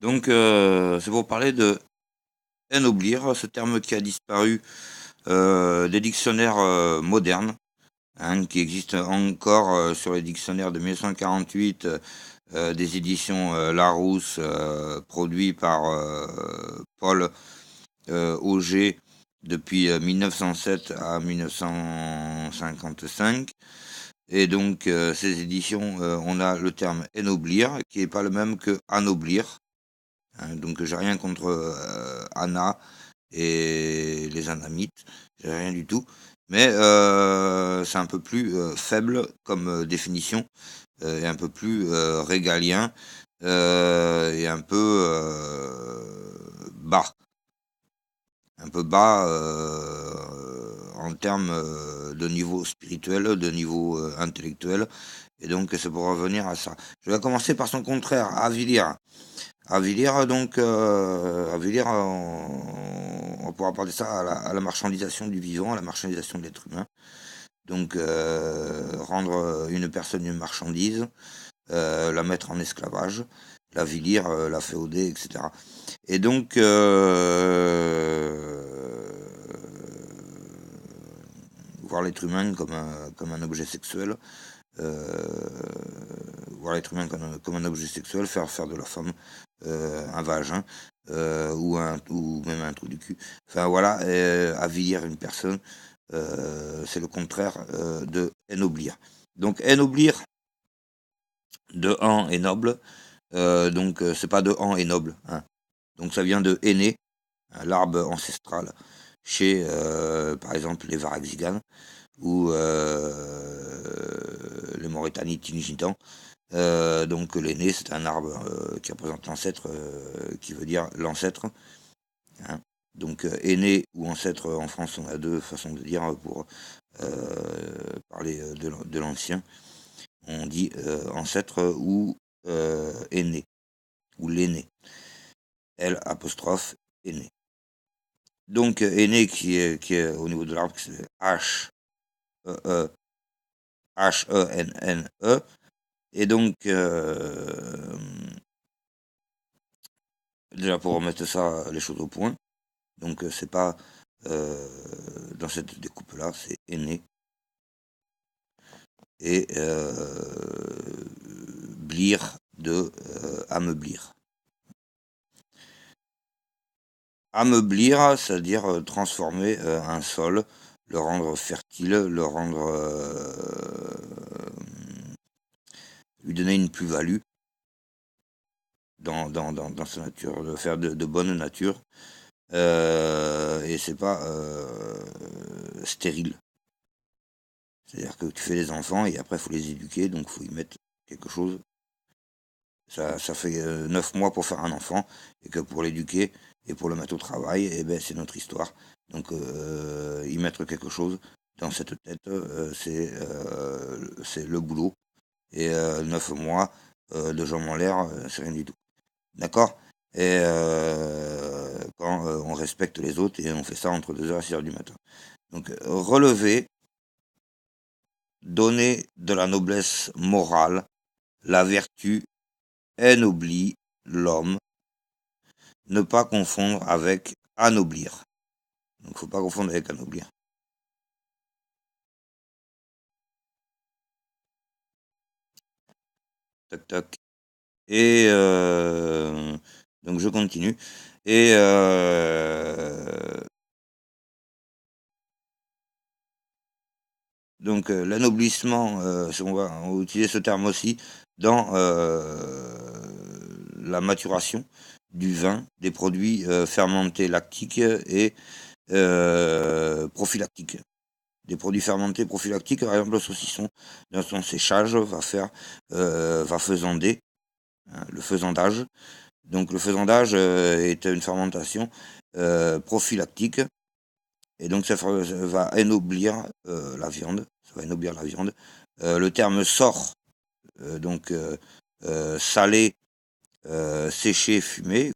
Donc, c'est pour parler de ennoblir, ce terme qui a disparu des dictionnaires modernes, qui existent encore sur les dictionnaires de 1948 des éditions Larousse, produits par Paul Auger depuis 1907 à 1955. Et donc, ces éditions, on a le terme ennoblir, qui n'est pas le même que anoblir. Donc j'ai rien contre Anna et les Anamites, j'ai rien du tout. Mais c'est un peu plus faible comme définition, et un peu plus régalien, et un peu bas. Un peu bas en termes de niveau spirituel, de niveau intellectuel. Et donc c'est pour revenir à ça. Je vais commencer par son contraire, avilir. Avilir, donc, Avilir, on pourra parler ça à la marchandisation du vivant, à la marchandisation de l'être humain. Donc, rendre une personne une marchandise, la mettre en esclavage, l'avilir, la féoder, etc. Et donc, voir l'être humain comme un objet sexuel, voir l'être humain comme un objet sexuel, faire de la femme un vagin, ou même un trou du cul. Enfin voilà, avilir une personne, c'est le contraire de ennoblir. Donc ennoblir de an est noble, donc c'est pas de an est noble. Donc ça vient de aîné, l'arbre ancestral, chez par exemple les Varaxiganes ou les Mauritanie Tingitans. Donc l'aîné, c'est un arbre qui représente l'ancêtre, qui veut dire l'ancêtre. Donc aîné ou ancêtre en France, on a deux façons de dire pour parler de l'ancien. On dit ancêtre ou aîné, ou l'aîné. L apostrophe aîné. Donc aîné qui est au niveau de l'arbre, c'est H-E-E, H-E-N-N-E. Et donc, déjà pour remettre ça, les choses au point, donc c'est pas dans cette découpe-là, c'est aîné. Et blir de ameublir. Ameublir, c'est-à-dire transformer un sol, le rendre fertile, le rendre lui donner une plus-value dans sa nature, de faire de bonne nature. Et c'est pas stérile. C'est-à-dire que tu fais des enfants et après il faut les éduquer, donc il faut y mettre quelque chose. Ça fait 9 mois pour faire un enfant, et que pour l'éduquer et pour le mettre au travail, eh ben, c'est notre histoire. Donc y mettre quelque chose dans cette tête, c'est le boulot. Et 9 mois de jambes en l'air, c'est rien du tout. D'accord. Et quand on respecte les autres, et on fait ça entre 2h et 6h du matin. Donc relever, donner de la noblesse morale, la vertu ennoblit l'homme, ne pas confondre avec anoblir. Donc faut pas confondre avec anoblir. Tac tac. Et donc je continue. Et donc l'anoblissement, on va utiliser ce terme aussi dans la maturation du vin, des produits fermentés lactiques et prophylactiques. Des produits fermentés prophylactiques, par exemple le saucisson, dans son séchage, va faisander, le faisandage. Donc le faisandage est une fermentation prophylactique, et donc ça va ennoblir la viande. Ça va ennoblir la viande. Le terme sort, donc salé, séché, fumé,